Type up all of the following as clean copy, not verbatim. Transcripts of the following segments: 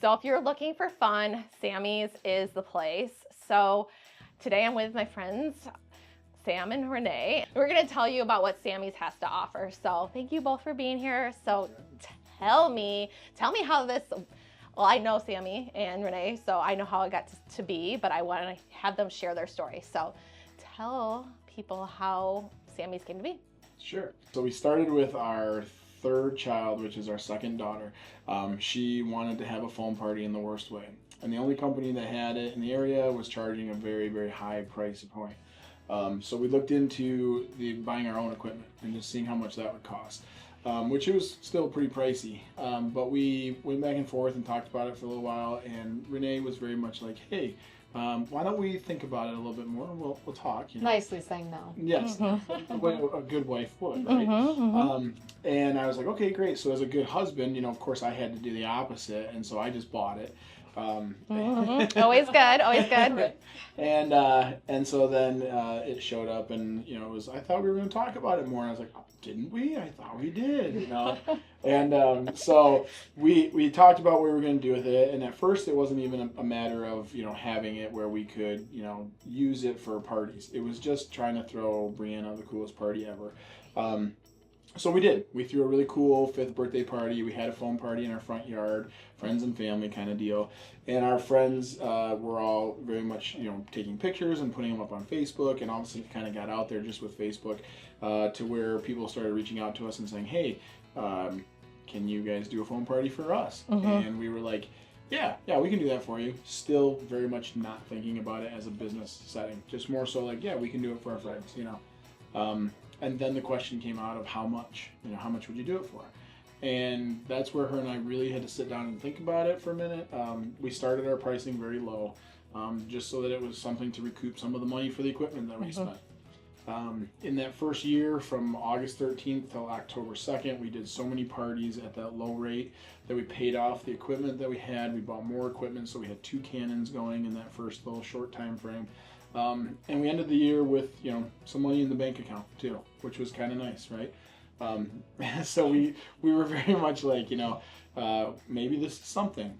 So if you're looking for fun, Sammy's is the place. So today I'm with my friends, Sam and Renee. We're gonna tell you about what Sammy's has to offer. So thank you both for being here. So tell me how this, well, I know Sammy and Renee, so I know how it got to be, but I want to have them share their story. So tell people how Sammy's came to be. Sure. So we started with our third child, which is our second daughter. She wanted to have a foam party in the worst way. And the only company that had it in the area was charging a very, very high price point. So we looked into buying our own equipment and just seeing how much that would cost, which it was still pretty pricey. But we went back and forth and talked about it for a little while, and Renee was very much like, hey, why don't we think about it a little bit more? We'll talk. You know? Nicely saying no. Yes, the way a good wife would, right? And I was like, okay, great. So as a good husband, of course I had to do the opposite, and so I just bought it. Always good, always good. And so then it showed up, and it was. I thought we were going to talk about it more. And I was like, didn't we? I thought we did. And so we talked about what we were going to do with it. And at first, it wasn't even a matter of having it where we could use it for parties. It was just trying to throw Brianna the coolest party ever. So we did. We threw a really cool 5th birthday party. We had a foam party in our front yard, friends and family kind of deal. And our friends were all very much, taking pictures and putting them up on Facebook. And all of a sudden it kind of got out there just with Facebook to where people started reaching out to us and saying, hey, can you guys do a foam party for us? And we were like, yeah, we can do that for you. Still very much not thinking about it as a business setting. Just more so like, yeah, we can do it for our friends, And then the question came out of how much, how much would you do it for? And that's where her and I really had to sit down and think about it for a minute. We started our pricing very low, just so that it was something to recoup some of the money for the equipment that we spent. In that first year, from August 13th till October 2nd, we did so many parties at that low rate that we paid off the equipment that we had. We bought more equipment, so we had 2 cannons going in that first little short time frame. And we ended the year with, some money in the bank account too, which was kind of nice, right? So we were very much like, maybe this is something,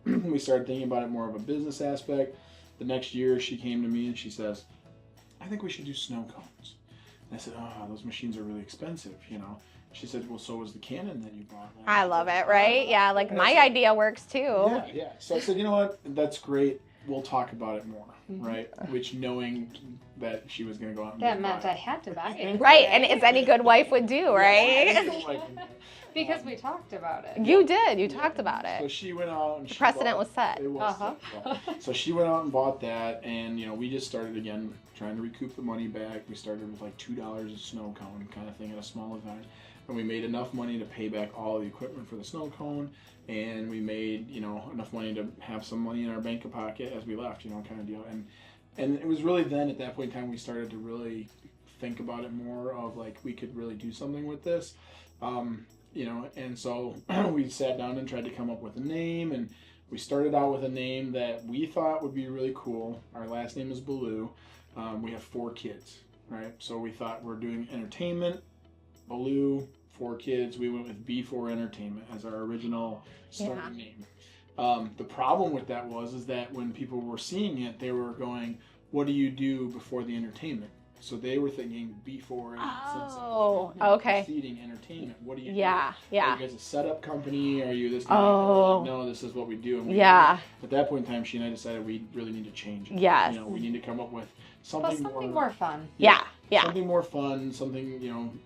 We started thinking about it more of a business aspect. The next year she came to me and she says, I think we should do snow cones. And I said, oh, those machines are really expensive, She said, well, so was the cannon that you bought. I love it, right? Yeah, like my idea works too. Yeah. So I said, you know what, that's great. We'll talk about it more, right? Which, knowing that she was going to go out and that meant I had to buy it. Right, and as any good wife would do, right? Because we talked about it. You did. You talked about it. So she went out and the precedent was set. It was set, yeah. So she went out and bought that, and we just started again trying to recoup the money back. We started with like $2 a snow cone kind of thing at a small event, and we made enough money to pay back all the equipment for the snow cone, and we made enough money to have some money in our bank pocket as we left, kind of deal. And it was really then at that point in time we started to really think about it more of like we could really do something with this. And so we sat down and tried to come up with a name, and we started out with a name that we thought would be really cool. Our last name is Ballou. We have 4 kids, right? So we thought we're doing entertainment, Ballou, 4 kids. We went with B4 Entertainment as our original starting name. The problem with that is that when people were seeing it, they were going, what do you do before the entertainment? So they were thinking B4 okay. Seating entertainment. What do you do? Yeah. Are you guys a setup company? Are you this? No, this is what we do. And at that point in time, she and I decided we really need to change it. Yes. We need to come up with something more fun. Yeah. Something more fun, something,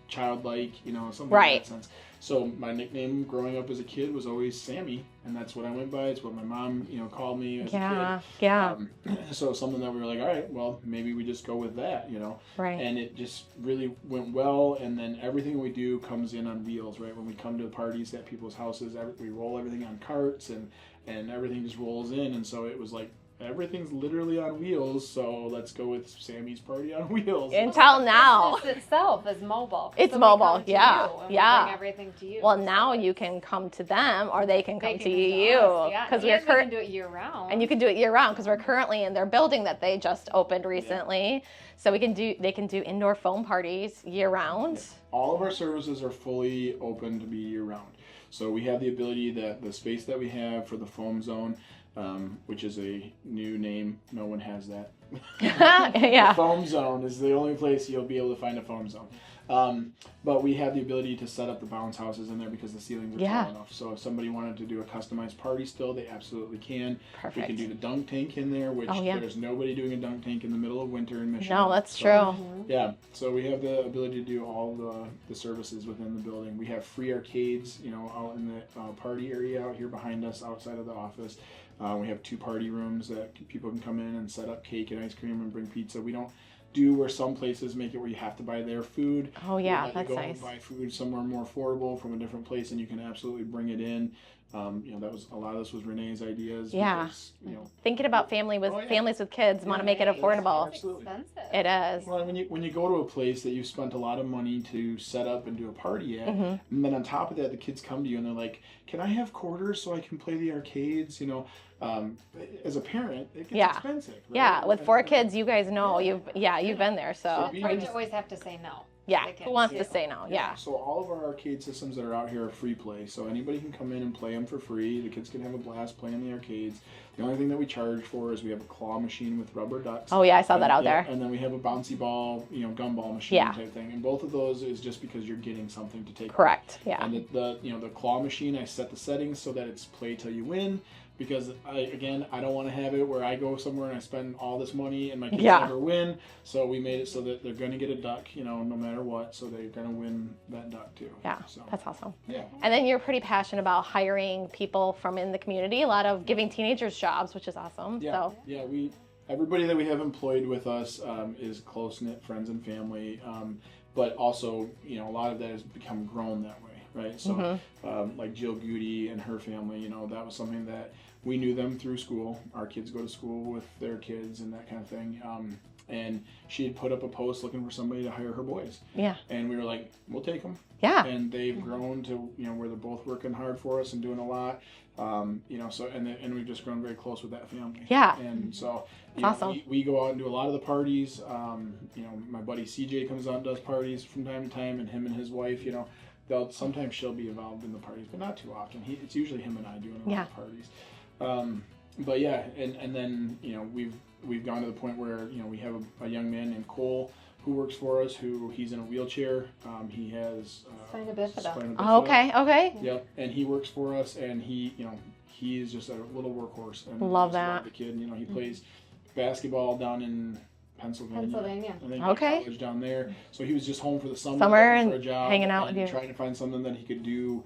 childlike, something right. in that sense. So my nickname growing up as a kid was always Sammy, and that's what I went by. It's what my mom, called me as a kid. So something that we were like, all right, well, maybe we just go with that, Right. And it just really went well, and then everything we do comes in on wheels, right? When we come to parties at people's houses, we roll everything on carts, and everything just rolls in, and so it was like, everything's literally on wheels, so let's go with Sammy's Party on Wheels. Until now. Business itself is mobile. It's so mobile, we bring everything to you. Well, now you can come to them, or they can come to you. Yeah, because we can do it year round. And you can do it year round because we're currently in their building that they just opened recently. Yeah. So they can do indoor foam parties year round. All of our services are fully open to be year round. So we have the ability that the space that we have for the foam zone, which is a new name. No one has that. Yeah. The foam zone is the only place you'll be able to find a foam zone. But we have the ability to set up the bounce houses in there because the ceilings are tall enough. So if somebody wanted to do a customized party still, they absolutely can. Perfect. We can do the dunk tank in there, which there's nobody doing a dunk tank in the middle of winter in Michigan. No, that's true. Yeah, so we have the ability to do all the services within the building. We have free arcades, out in the party area out here behind us, outside of the office. We have 2 party rooms that people can come in and set up cake and ice cream and bring pizza. We don't do where some places make it where you have to buy their food. Oh yeah, that's nice. And buy food somewhere more affordable from a different place, and you can absolutely bring it in. That was a lot of this was Renee's ideas. Yeah. Because, thinking about families with kids, want to make it affordable. Absolutely. It is. Well, when you go to a place that you've spent a lot of money to set up and do a party at, and then on top of that, the kids come to you and they're like, "Can I have quarters so I can play the arcades?" As a parent, it gets expensive. Right? Yeah, with 4 kids, you guys know you've been there. So parents always have to say no. Yeah, who wants to say no? Yeah. So all of our arcade systems that are out here are free play. So anybody can come in and play them for free. The kids can have a blast playing the arcades. The only thing that we charge for is we have a claw machine with rubber ducks. Oh yeah, I saw that out there. And then we have a bouncy ball, gumball machine type thing. And both of those is just because you're getting something to take. Correct. Yeah. And the claw machine, I set the settings so that it's play till you win. Because I don't want to have it where I go somewhere and I spend all this money and my kids never win. So we made it so that they're going to get a duck, no matter what. So they're going to win that duck too. Yeah, so, that's awesome. Yeah. And then you're pretty passionate about hiring people from in the community. A lot of giving teenagers jobs, which is awesome. Yeah. So. Yeah. Everybody that we have employed with us is close knit friends and family. But also, a lot of that has become grown that way. Right. So like Jill Goody and her family, that was something that we knew them through school. Our kids go to school with their kids and that kind of thing. And she had put up a post looking for somebody to hire her boys. Yeah. And we were like, we'll take them. Yeah. And they've grown to, where they're both working hard for us and doing a lot. So, and we've just grown very close with that family. Yeah. And so, awesome. We go out and do a lot of the parties. My buddy CJ comes out and does parties from time to time, and him and his wife, sometimes she'll be involved in the parties, but not too often. It's usually him and I doing a lot of parties. But yeah, and then we've gone to the point where we have a young man named Cole who works for us. He's in a wheelchair. He has spina bifida. Oh, okay. Yep, and he works for us, and he is just a little workhorse. And love that. Love the kid. He plays basketball down in Pennsylvania. I think college down there. So he was just home for the summer and for a job, hanging out with you, trying to find something that he could do.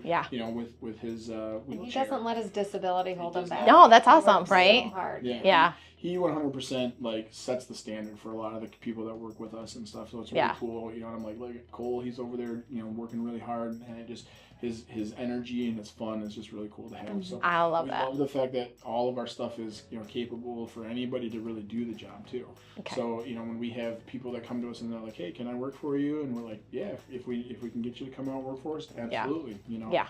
with his wheelchair. He doesn't let his disability hold him back. No, that's awesome, right? So hard. Yeah. He 100% sets the standard for a lot of the people that work with us and stuff. So it's really cool. And I'm like, look at Cole. He's over there, working really hard, and it just his energy and his fun is just really cool to have. So I love that. Love the fact that all of our stuff is capable for anybody to really do the job too. Okay. So when we have people that come to us and they're like, hey, can I work for you? And we're like, yeah, if we can get you to come out and work for us, absolutely. Yeah.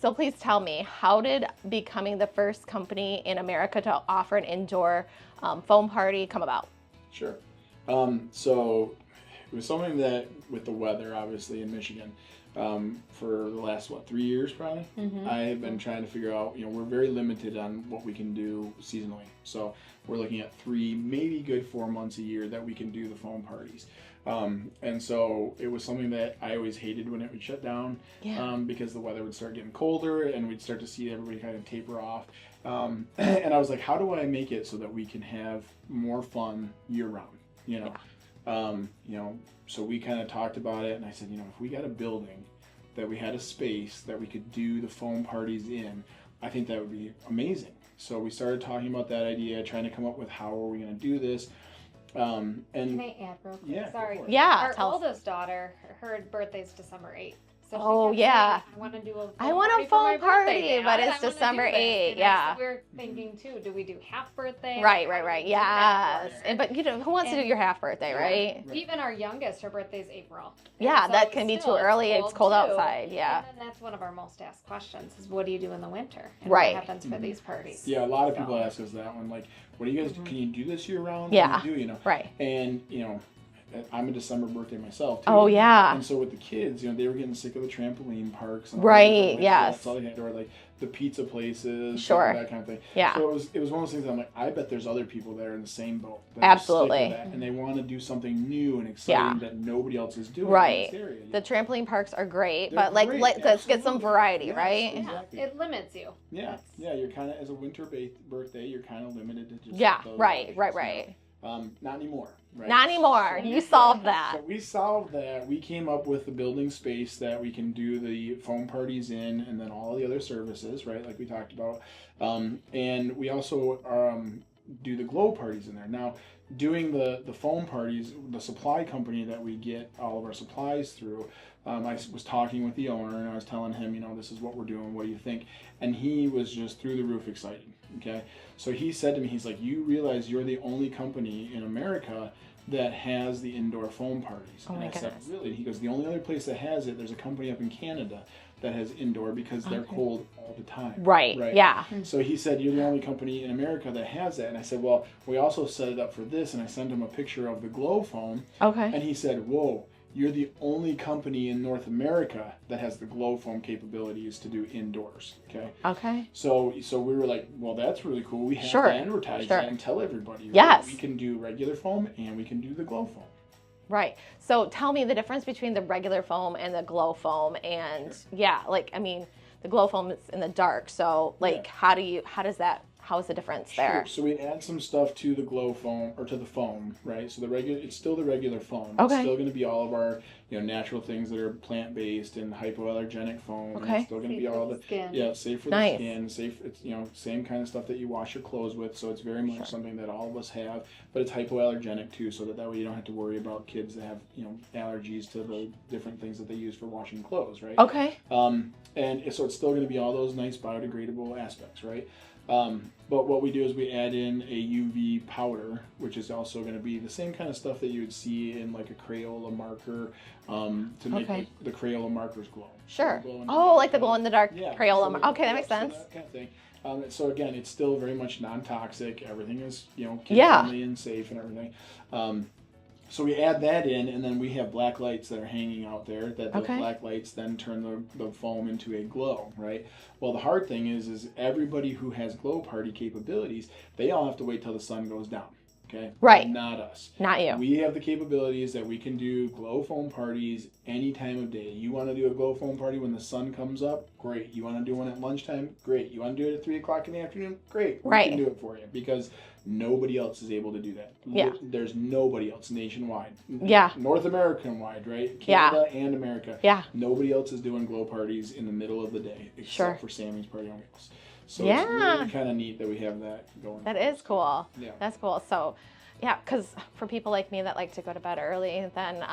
So please tell me, how did becoming the first company in America to offer an indoor foam party come about? Sure. So it was something that, with the weather, obviously, in Michigan, for the last, 3 years probably, I have been trying to figure out, we're very limited on what we can do seasonally. So we're looking at 3, maybe good 4 months a year that we can do the foam parties. And so it was something that I always hated when it would shut down, because the weather would start getting colder and we'd start to see everybody kind of taper off. And I was like, how do I make it so that we can have more fun year round, So we kind of talked about it, and I said, if we got a building that we had a space that we could do the foam parties in, I think that would be amazing. So we started talking about that idea, trying to come up with how are we going to do this. And can I add real quick? Yeah, sorry. Yeah. Our oldest daughter, her birthday's December 8th. So saying, I want to do a foam party, but it's December 8th. Yeah. So we're thinking too, do we do half birthday? Right. Yes. But who wants to do your half birthday, right? Even our youngest, her birthday's April. Yeah, so that can be too early. It's cold outside. Yeah. And then that's one of our most asked questions is, what do you do in the winter? And right. What happens for these parties? Yeah, a lot of people ask us that one. Like, what do you guys, can you do this year round? Yeah. What do you do, Right. And, I'm a December birthday myself, too. Oh, yeah. And so with the kids, they were getting sick of the trampoline parks. And Right, so yes. that's all they had, or like the pizza places, Sure. that kind of thing. Yeah. So it was one of those things I'm like, I bet there's other people that are in the same boat. That Absolutely. Are sick of that, and they want to do something new and exciting that nobody else is doing Right. in this area. The trampoline parks are great, They're but like great, let's get some absolutely. variety, Yes, right? exactly. It limits you. Yeah, you're kind of, as a winter birthday, you're kind of limited to just those right. Not anymore. Right? Not anymore. You solved that. So we solved that. We came up with the building space that we can do the foam parties in, and then all the other services, right, like we talked about. And we also do the glow parties in there. Now, doing the foam parties, the supply company that we get all of our supplies through, I was talking with the owner, and I was telling him, this is what we're doing, what do you think? And he was just through the roof excited, okay? So he said to me, he's like, you realize you're the only company in America that has the indoor foam parties. Oh, and my I goodness. said, really? He goes, the only other place that has it, there's a company up in Canada that has indoor because they're cold all the time. Right. Yeah. So he said, you're the only company in America that has that. And I said, well, we also set it up for this. And I sent him a picture of the glow foam. Okay. And he said, whoa, you're the only company in North America that has the glow foam capabilities to do indoors. Okay. So we were like, well, that's really cool. We have to advertise that and tell everybody. Right? Yes. We can do regular foam and we can do the glow foam. Right. So tell me the difference between the regular foam and the glow foam. And the glow foam is in the dark. So how is the difference there? So we add some stuff to the glow foam, or to the foam, right? So it's still the regular foam. Okay. It's still going to be all of our, natural things that are plant-based and hypoallergenic foam. Okay. It's still going to be all the skin. Safe for the skin, safe. It's same kind of stuff that you wash your clothes with. So it's very much something that all of us have, but it's hypoallergenic too, so that way you don't have to worry about kids that have allergies to the different things that they use for washing clothes, right? Okay. And so it's still going to be all those nice biodegradable aspects, right? But what we do is we add in a UV powder, which is also going to be the same kind of stuff that you would see in like a Crayola marker to make the Crayola markers glow. Sure. Glow like the glow-in-the-dark Crayola marker. Okay, that makes sense. So that kind of thing. So again, it's still very much non-toxic. Everything is, kid-friendly and safe and everything. So we add that in, and then we have black lights that are hanging out there. That those black lights then turn the foam into a glow, right? Well, the hard thing is everybody who has glow party capabilities, they all have to wait till the sun goes down. Okay. Right. Not us. Not you. We have the capabilities that we can do glow foam parties any time of day. You want to do a glow foam party when the sun comes up? Great. You want to do one at lunchtime? Great. You want to do it at 3 o'clock in the afternoon? Great. We can do it for you because nobody else is able to do that. Yeah. There's nobody else nationwide. Yeah. North American-wide, right? Canada and America. Yeah. Nobody else is doing glow parties in the middle of the day except for Sammy's Party on Wheels. So it's really kind of neat that we have that going. That is cool. Yeah. That's cool. So, because for people like me that like to go to bed early, then,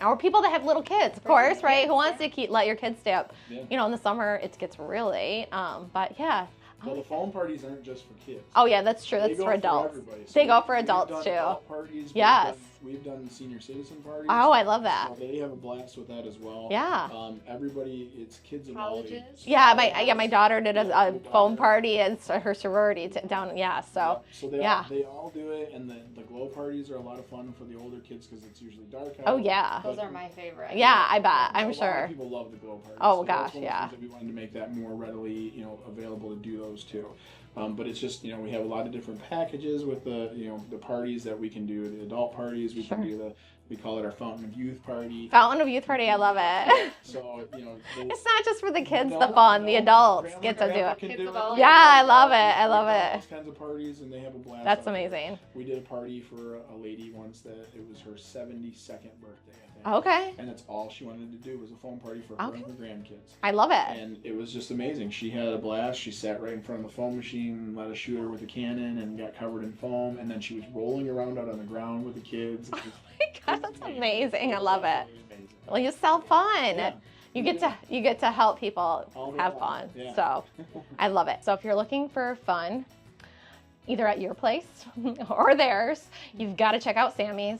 or people that have little kids, of course, right? Who wants to let your kids stay up? Yeah. In the summer, it gets real late. But yeah. Well, the foam parties aren't just for kids. Oh yeah, that's true. That's for adults. They go for adults too. Adult parties. Yes. We've done senior citizen parties. Oh, I love that. So they have a blast with that as well. Yeah. Everybody, it's kids of all ages. Yeah, my daughter did a foam party and her sorority down. Yeah, so. So they all do it, and the glow parties are a lot of fun for the older kids because it's usually dark out. Oh yeah. Those are my favorite. Yeah, I bet. I'm sure. A lot of people love the glow parties. Oh so gosh, yeah. We wanted to make that more readily, available to do those too. But it's just, we have a lot of different packages with the parties that we can do. The adult parties, we can do we call it our Fountain of Youth party. Fountain of Youth party, I love it. So, it's not just for the kids, the fun. The adults get to do it. Yeah, I love it. I love it. Those kinds of parties, and they have a blast. That's amazing. We did a party for a lady once that it was her 72nd birthday, I think. Okay. And that's all she wanted to do was a foam party for her and her grandkids. I love it. And it was just amazing. She had a blast. She sat right in front of the foam machine, let us shoot her with a cannon, and got covered in foam. And then she was rolling around out on the ground with the kids. Oh my God, that's amazing. I love it. Well, you sell fun. Yeah. You get to help people have fun. Yeah. So I love it. So if you're looking for fun, either at your place or theirs, you've got to check out Sammy's.